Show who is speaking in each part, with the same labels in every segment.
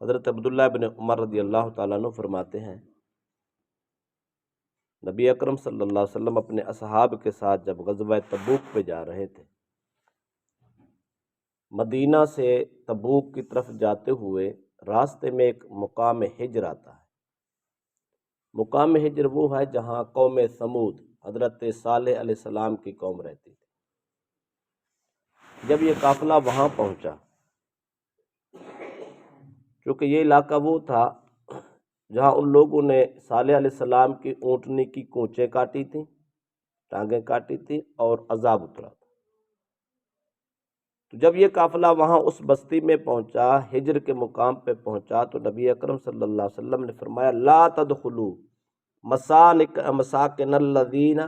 Speaker 1: حضرت عبداللہ بن عمر رضی اللہ تعالیٰ عنہ فرماتے ہیں نبی اکرم صلی اللہ علیہ وسلم اپنے اصحاب کے ساتھ جب غزوہ تبوک پہ جا رہے تھے، مدینہ سے تبوک کی طرف جاتے ہوئے راستے میں ایک مقام ہجر آتا ہے۔ مقام ہجر وہ ہے جہاں قوم سمود حضرت صالح علیہ السلام کی قوم رہتی تھی۔ جب یہ قافلہ وہاں پہنچا، چونکہ یہ علاقہ وہ تھا جہاں ان لوگوں نے صالح علیہ السلام کی اونٹنی کی کونچیں کاٹی تھیں، ٹانگیں کاٹی تھیں اور عذاب اترا تھا۔ تو جب یہ قافلہ وہاں اس بستی میں پہنچا، ہجر کے مقام پہ پہنچا، تو نبی اکرم صلی اللہ علیہ وسلم نے فرمایا لا تدخلوا مساکن الذین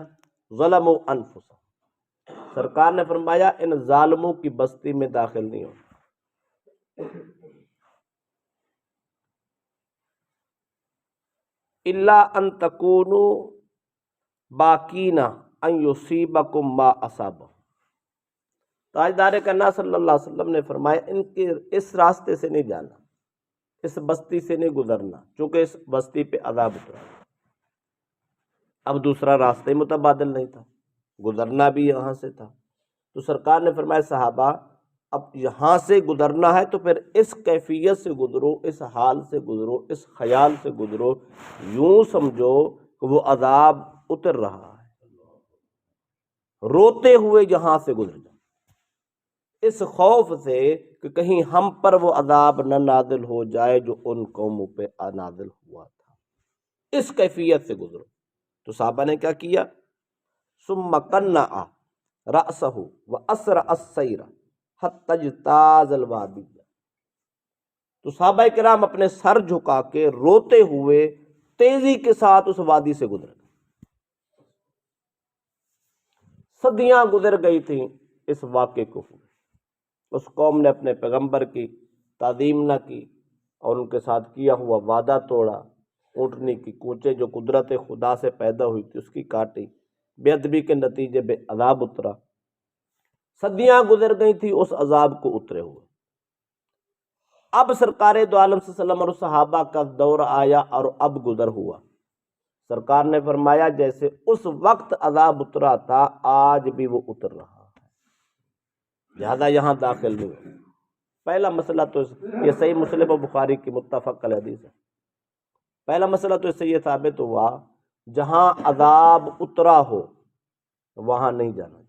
Speaker 1: ظلموا انفسهم، سرکار نے فرمایا ان ظالموں کی بستی میں داخل نہیں ہونا، الا ان تکونوا باقین ان یصیبکم ما اصابہ۔ تاجدار کائنات صلی اللہ علیہ وسلم نے فرمایا ان کے اس راستے سے نہیں جانا، اس بستی سے نہیں گزرنا، چونکہ اس بستی پہ عذاب اترا۔ اب دوسرا راستہ ہی متبادل نہیں تھا، گزرنا بھی یہاں سے تھا۔ تو سرکار نے فرمایا صحابہ اب یہاں سے گزرنا ہے تو پھر اس کیفیت سے گزرو، اس حال سے گزرو، اس خیال سے گزرو، یوں سمجھو کہ وہ عذاب اتر رہا ہے، روتے ہوئے یہاں سے گزر جاؤ، اس خوف سے کہ کہیں ہم پر وہ عذاب نہ نازل ہو جائے جو ان قوموں پہ نازل ہوا تھا، اس کیفیت سے گزرو۔ تو صحابہ نے کیا کیا؟ ثم قنع رأسہ واسرع السیر حتی اجتاز الوادی، تو صحابہ کرام اپنے سر جھکا کے روتے ہوئے تیزی کے ساتھ اس وادی سے گزر گئے۔ صدیاں گزر گئی تھیں اس واقعے کو، اس قوم نے اپنے پیغمبر کی تعظیم نہ کی اور ان کے ساتھ کیا ہوا وعدہ توڑا، اونٹنی کی کونچیں جو قدرت خدا سے پیدا ہوئی تھی اس کی کاٹی، بے ادبی کے نتیجے میں عذاب اترا۔ صدیاں گزر گئی تھی اس عذاب کو اترے ہوئے۔ اب سرکار دو عالم صلی اللہ علیہ وسلم اور صحابہ کا دور آیا اور اب گزر ہوا۔ سرکار نے فرمایا جیسے اس وقت عذاب اترا تھا آج بھی وہ اتر رہا ہے، لہذا یہاں داخل نہیں ہو۔ پہلا مسئلہ تو یہ صحیح مسلم و بخاری کی متفق علیہ حدیث ہے۔ پہلا مسئلہ تو اس سے یہ ثابت ہوا جہاں عذاب اترا ہو وہاں نہیں جانا چاہیے۔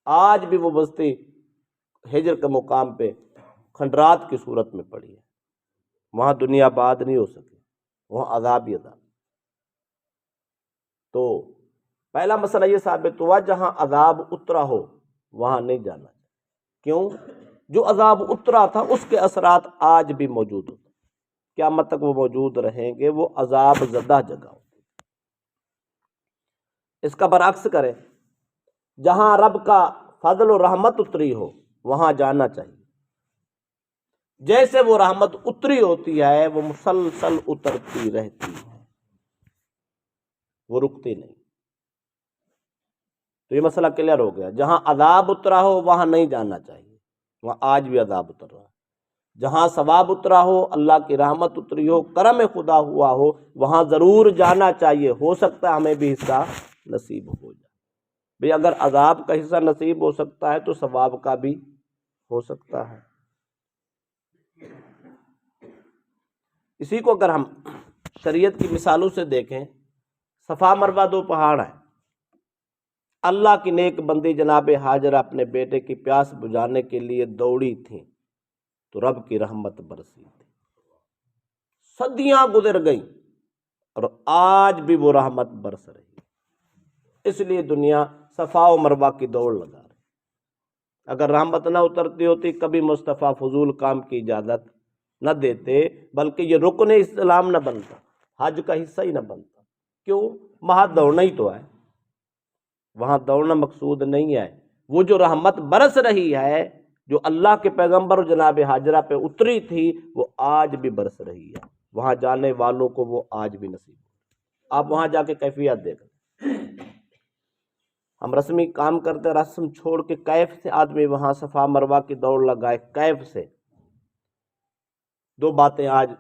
Speaker 1: آج بھی وہ بستی ہجر کے مقام پہ کھنڈرات کی صورت میں پڑی ہے، وہاں دنیا آباد نہیں ہو سکی، وہاں عذاب ہی عذاب۔ تو پہلا مسئلہ یہ ثابت ہوا جہاں عذاب اترا ہو وہاں نہیں جانا چاہیے۔ کیوں؟ جو عذاب اترا تھا اس کے اثرات آج بھی موجود ہوتے، قیامت تک وہ موجود رہیں گے، وہ عذاب زدہ جگہ ہوتی۔ اس کا برعکس کریں، جہاں رب کا فضل و رحمت اتری ہو وہاں جانا چاہیے۔ جیسے وہ رحمت اتری ہوتی ہے وہ مسلسل اترتی رہتی ہے، وہ رکتی نہیں۔ تو یہ مسئلہ کلیئر ہو گیا، جہاں عذاب اترا ہو وہاں نہیں جانا چاہیے، وہاں آج بھی عذاب اتر رہا ہے۔ جہاں ثواب اترا ہو، اللہ کی رحمت اتری ہو، کرم خدا ہوا ہو، وہاں ضرور جانا چاہیے۔ ہو سکتا ہے ہمیں بھی حصہ نصیب ہو جائے بھئی، اگر عذاب کا حصہ نصیب ہو سکتا ہے تو ثواب کا بھی ہو سکتا ہے۔ اسی کو اگر ہم شریعت کی مثالوں سے دیکھیں، صفا مروہ دو پہاڑ ہیں۔ اللہ کی نیک بندی جناب ہاجرہ اپنے بیٹے کی پیاس بجھانے کے لیے دوڑی تھیں تو رب کی رحمت برسی تھی۔ صدیاں گزر گئیں اور آج بھی وہ رحمت برس رہی ہے۔ اس لیے دنیا صفا و مروہ کی دوڑ لگا رہی۔ اگر رحمت نہ اترتی ہوتی کبھی مصطفیٰ فضول کام کی اجازت نہ دیتے، بلکہ یہ رکن اسلام نہ بنتا، حج کا حصہ ہی نہ بنتا۔ کیوں؟ وہاں دوڑنا ہی تو ہے، وہاں دوڑنا مقصود نہیں ہے۔ وہ جو رحمت برس رہی ہے، جو اللہ کے پیغمبر جناب ہاجرہ پہ اتری تھی، وہ آج بھی برس رہی ہے۔ وہاں جانے والوں کو وہ آج بھی نصیب ہے۔ آپ وہاں جا کے کیفیت دیکھیں۔ ہم رسمی کام کرتے، رسم چھوڑ کے کیف سے آدمی وہاں صفا مروہ کی دوڑ لگائے، کیف سے دو باتیں آج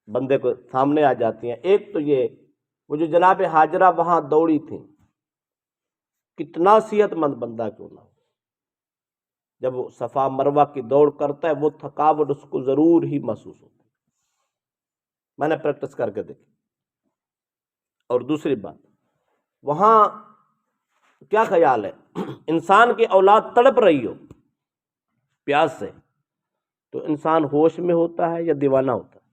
Speaker 1: بندے کو سامنے آ جاتی ہیں۔ ایک تو یہ، وہ جو جناب ہاجرہ وہاں دوڑی تھیں، کتنا صحت مند بندہ کیوں نہ ہو، جب وہ صفا مروہ کی دوڑ کرتا ہے وہ تھکاوٹ اس کو ضرور ہی محسوس ہوتی ہے، میں نے پریکٹس کر کے دیکھی۔ اور دوسری بات، وہاں کیا خیال ہے، انسان کی اولاد تڑپ رہی ہو پیاس سے تو انسان ہوش میں ہوتا ہے یا دیوانہ ہوتا ہے؟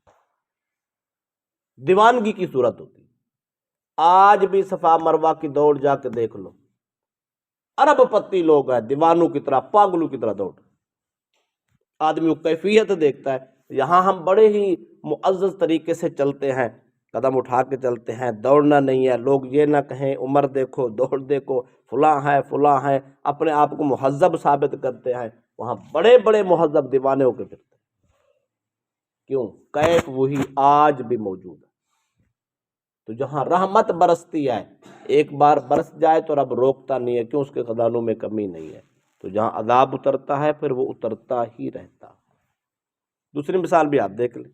Speaker 1: دیوانگی کی صورت ہوتی ہے۔ آج بھی صفا مروہ کی دوڑ جا کے دیکھ لو، ارب پتی لوگ ہیں دیوانوں کی طرح، پاگلوں کی طرح دوڑ، آدمی وہ کیفیت دیکھتا ہے۔ یہاں ہم بڑے ہی معزز طریقے سے چلتے ہیں، قدم اٹھا کے چلتے ہیں، دوڑنا نہیں ہے، لوگ یہ نہ کہیں عمر دیکھو، دوڑ دیکھو، فلاں ہے فلاں ہے، اپنے آپ کو مہذب ثابت کرتے ہیں۔ وہاں بڑے بڑے مہذب دیوانے ہو کے پھرتے ہیں، کیوں؟ کیف وہی آج بھی موجود ہے۔ تو جہاں رحمت برستی ہے، ایک بار برس جائے تو رب روکتا نہیں ہے، کیوں؟ اس کے خزانوں میں کمی نہیں ہے۔ تو جہاں عذاب اترتا ہے پھر وہ اترتا ہی رہتا۔ دوسری مثال بھی آپ دیکھ لیں،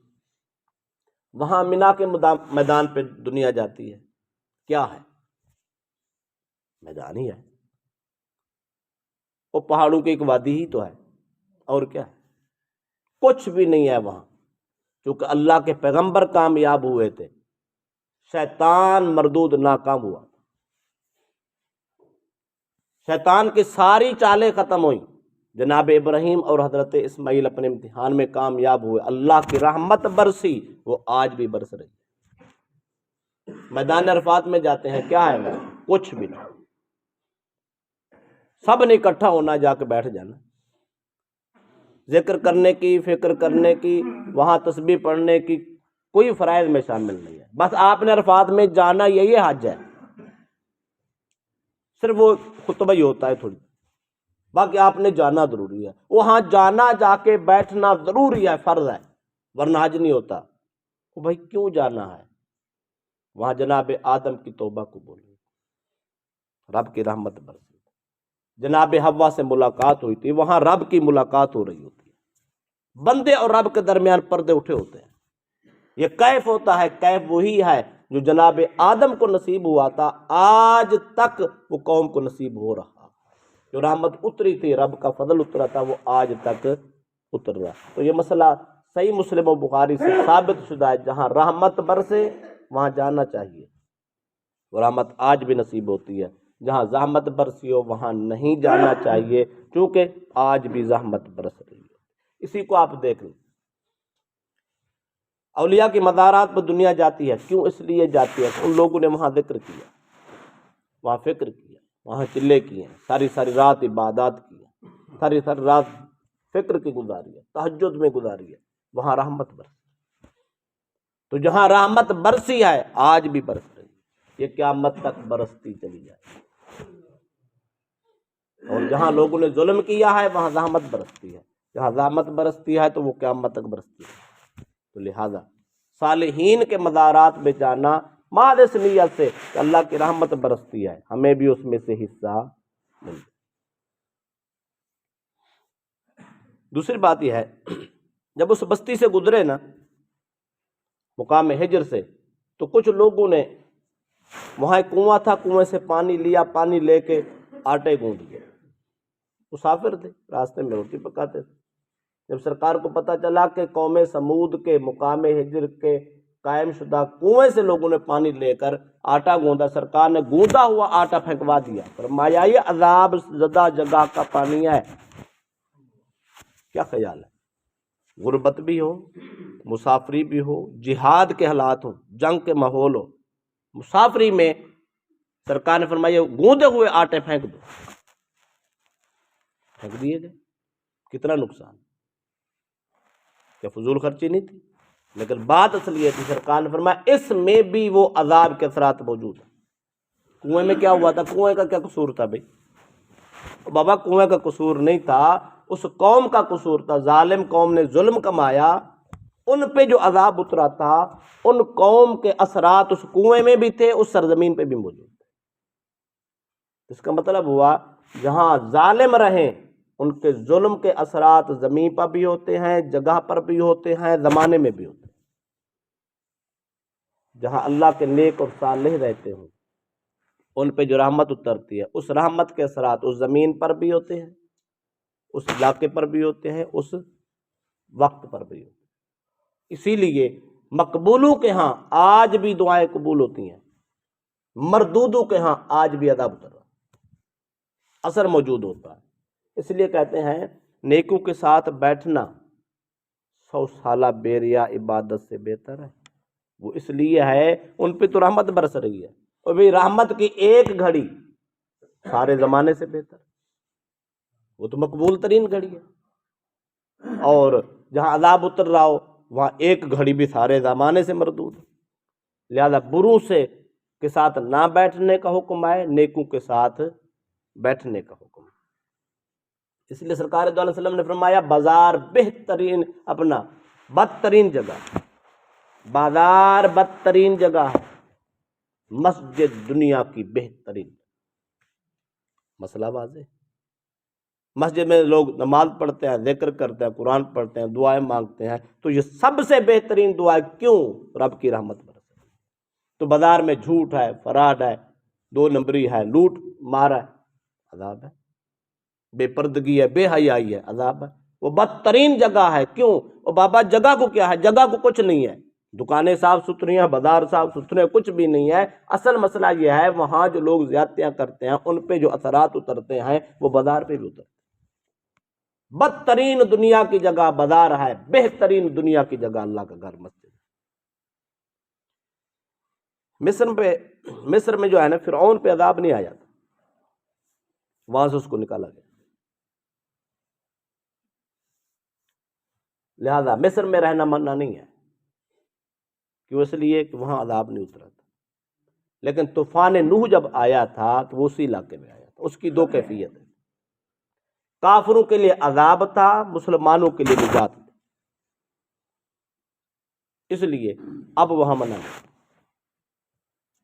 Speaker 1: وہاں منا کے میدان پہ دنیا جاتی ہے، کیا ہے؟ میدان ہی ہے، وہ پہاڑوں کی ایک وادی ہی تو ہے، اور کیا ہے؟ کچھ بھی نہیں ہے وہاں، کیونکہ اللہ کے پیغمبر کامیاب ہوئے تھے، شیطان مردود ناکام ہوا، شیطان کی ساری چالیں ختم ہوئیں، جناب ابراہیم اور حضرت اسماعیل اپنے امتحان میں کامیاب ہوئے، اللہ کی رحمت برسی، وہ آج بھی برس رہی ہے۔ میدان عرفات میں جاتے ہیں، کیا ہے وہاں؟ کچھ بھی نہیں، سب نے اکٹھا ہونا، جا کے بیٹھ جانا، ذکر کرنے کی، فکر کرنے کی، وہاں تسبیح پڑھنے کی کوئی فرائض میں شامل نہیں ہے۔ بس آپ نے عرفات میں جانا، یہی حج ہے، صرف وہ خطبہ ہی ہوتا ہے تھوڑی، باقی آپ نے جانا ضروری ہے، وہاں جانا، جا کے بیٹھنا ضروری ہے، فرض ہے، ورنہ حج نہیں ہوتا۔ تو بھائی کیوں جانا ہے؟ وہاں جناب آدم کی توبہ قبول ہوئی، رب کی رحمت برسی، جناب حوا سے ملاقات ہوئی تھی، وہاں رب کی ملاقات ہو رہی ہوتی ہے، بندے اور رب کے درمیان پردے اٹھے ہوتے ہیں، یہ کیف ہوتا ہے۔ کیف وہی ہے جو جناب آدم کو نصیب ہوا تھا، آج تک وہ قوم کو نصیب ہو رہا، جو رحمت اتری تھی، رب کا فضل اترا تھا، وہ آج تک اتر رہا۔ تو یہ مسئلہ صحیح مسلم و بخاری سے ثابت شدہ ہے، جہاں رحمت برسے وہاں جانا چاہیے، رحمت آج بھی نصیب ہوتی ہے۔ جہاں زحمت برسی ہو وہاں نہیں جانا چاہیے، کیونکہ آج بھی زحمت برس رہی ہے۔ اسی کو آپ دیکھ لیں، اولیاء کی مزارات پہ دنیا جاتی ہے، کیوں اس لیے جاتی ہے؟ ان لوگوں نے وہاں ذکر کیا، وہاں فکر کیا، وہاں چلے کیے، ساری ساری رات عبادات کی، ساری ساری رات فکر کی گزاری ہے، تہجد میں گزاری ہے، وہاں رحمت برسی۔ تو جہاں رحمت برسی ہے آج بھی برس رہی ہے، یہ قیامت تک برستی چلی جائے، اور جہاں لوگوں نے ظلم کیا ہے وہاں رحمت برستی ہے، جہاں رحمت برستی ہے تو وہ قیامت تک برستی ہے۔ تو لہذا صالحین کے مزارات میں جانا محض اس نیت سے کہ اللہ کی رحمت برستی ہے، ہمیں بھی اس میں سے حصہ مل جائے۔ دوسری بات یہ ہے، جب اس بستی سے گزرے نا، مقام ہجر سے، تو کچھ لوگوں نے، وہاں ایک کنواں تھا، کنویں سے پانی لیا، پانی لے کے آٹے گوندھ گئے، مسافر تھے، راستے میں روٹی پکاتے تھے۔ جب سرکار کو پتہ چلا کہ قوم سمود کے مقام ہجر کے قائم شدہ کنویں سے لوگوں نے پانی لے کر آٹا گوندا، سرکار نے گوندا ہوا آٹا پھینکوا دیا، فرمایا یہ عذاب زدہ جگہ کا پانی ہے۔ کیا خیال ہے؟ غربت بھی ہو، مسافری بھی ہو، جہاد کے حالات ہوں، جنگ کے ماحول ہو، مسافری میں سرکار نے فرمایا گوندے ہوئے آٹے پھینک دو، پھینک دیے گئے، کتنا نقصان، کیا فضول خرچی نہیں تھی؟ لیکن بات اصل یہ تھی، سرکار نے فرمایا اس میں بھی وہ عذاب کے اثرات موجود ہیں۔ کنویں میں کیا ہوا تھا؟ کنویں کا کیا قصور تھا بھائی؟ بابا کنویں کا قصور نہیں تھا، اس قوم کا قصور تھا، ظالم قوم نے ظلم کمایا، ان پہ جو عذاب اترا تھا، ان قوم کے اثرات اس کنویں میں بھی تھے، اس سرزمین پہ بھی موجود تھے۔ اس کا مطلب ہوا جہاں ظالم رہیں ان کے ظلم کے اثرات زمین پر بھی ہوتے ہیں، جگہ پر بھی ہوتے ہیں، زمانے میں بھی ہوتے ہیں۔ جہاں اللہ کے نیک اور صالح رہتے ہوں ان پہ جو رحمت اترتی ہے، اس رحمت کے اثرات اس زمین پر بھی ہوتے ہیں، اس علاقے پر بھی ہوتے ہیں، اس وقت پر بھی ہوتے ہیں۔ اسی لیے مقبولوں کے ہاں آج بھی دعائیں قبول ہوتی ہیں، مردودوں کے ہاں آج بھی عذاب اتر رہا ہے، اثر موجود ہوتا ہے۔ اس لیے کہتے ہیں نیکوں کے ساتھ بیٹھنا 100 سالہ بیریا عبادت سے بہتر ہے۔ وہ اس لیے ہے ان پہ تو رحمت برس رہی ہے، اور بھی رحمت کی ایک گھڑی سارے زمانے سے بہتر، وہ تو مقبول ترین گھڑی ہے۔ اور جہاں عذاب اتر رہا ہو وہاں ایک گھڑی بھی سارے زمانے سے مردود ہے۔ لہذا بروں سے کے ساتھ نہ بیٹھنے کا حکم ہے، نیکوں کے ساتھ بیٹھنے کا حکم ہے۔ اس لیے سرکار دو علیہ وسلم نے فرمایا بازار بہترین اپنا بدترین جگہ، بازار بدترین جگہ ہے، مسجد دنیا کی بہترین۔ مسئلہ واضح۔ مسجد میں لوگ نماز پڑھتے ہیں، ذکر کرتے ہیں، قرآن پڑھتے ہیں، دعائیں مانگتے ہیں، تو یہ سب سے بہترین دعا کیوں؟ رب کی رحمت برس۔ تو بازار میں جھوٹ ہے، فراڈ ہے، 2 نمبری ہے، لوٹ مار ہے، عذاب ہے۔ بے پردگی ہے، بے حیائی ہے، عذاب ہے۔ وہ بدترین جگہ ہے، کیوں؟ اور بابا جگہ کو کیا ہے؟ جگہ کو کچھ نہیں ہے، دکانیں صاف ستھری ہیں، بازار صاف ستھرے، کچھ بھی نہیں ہے۔ اصل مسئلہ یہ ہے وہاں جو لوگ زیادتیاں کرتے ہیں ان پہ جو اثرات اترتے ہیں وہ بازار پہ بھی اترتے ہیں۔ بدترین دنیا کی جگہ بازار ہے، بہترین دنیا کی جگہ اللہ کا گھر مسجد۔ مصر میں جو ہے نا فرعون پہ عذاب نہیں آیا تھا، وہاں سے اس کو نکالا گیا۔ لہذا مصر میں رہنا منع نہیں ہے، کیوں؟ اس لیے کہ وہاں عذاب نہیں اترا تھا۔ لیکن طوفان نوح جب آیا تھا تو وہ اسی علاقے میں آیا تھا۔ اس کی 2 کیفیت ہے، کافروں کے لیے عذاب تھا، مسلمانوں کے لیے نجات تھی۔ اس لیے اب وہاں منع نہیں۔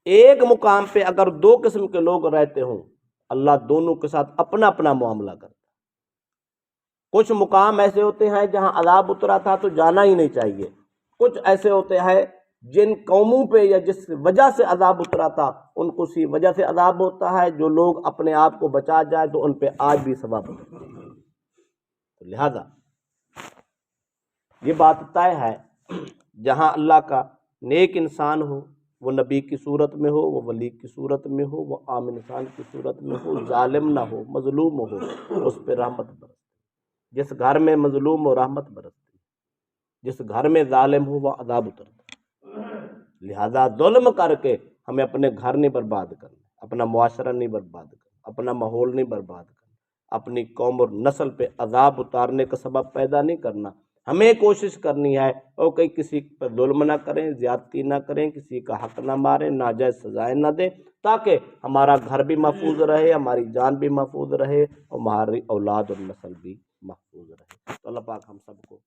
Speaker 1: ایک مقام پہ اگر 2 قسم کے لوگ رہتے ہوں اللہ دونوں کے ساتھ اپنا اپنا معاملہ کرتا ہے۔ کچھ مقام ایسے ہوتے ہیں جہاں عذاب اترا تھا تو جانا ہی نہیں چاہیے، کچھ ایسے ہوتے ہیں جن قوموں پہ یا جس وجہ سے عذاب اترا تھا ان کو اسی وجہ سے عذاب ہوتا ہے، جو لوگ اپنے آپ کو بچا جائے تو ان پہ آج بھی ثواب ہوتا ہے۔ تو لہذا یہ بات طے ہے، جہاں اللہ کا نیک انسان ہو، وہ نبی کی صورت میں ہو، وہ ولی کی صورت میں ہو، وہ عام انسان کی صورت میں ہو، ظالم نہ ہو، مظلوم ہو، اس پہ رحمت برستی۔ جس گھر میں مظلوم ہو رحمت برستی، جس گھر میں ظالم ہو وہ عذاب اترتا۔ لہذا ظلم کر کے ہمیں اپنے گھر نہیں برباد کرنا، اپنا معاشرہ نہیں برباد کرنا، اپنا ماحول نہیں برباد کرنا، اپنی قوم اور نسل پہ عذاب اتارنے کا سبب پیدا نہیں کرنا۔ ہمیں کوشش کرنی ہے اور کہیں کسی پر ظلم نہ کریں، زیادتی نہ کریں، کسی کا حق نہ ماریں، ناجائز سزائیں نہ دیں، تاکہ ہمارا گھر بھی محفوظ رہے، ہماری جان بھی محفوظ رہے، اور ہماری اولاد اور نسل بھی محفوظ رہے۔ تو اللہ پاک ہم سب کو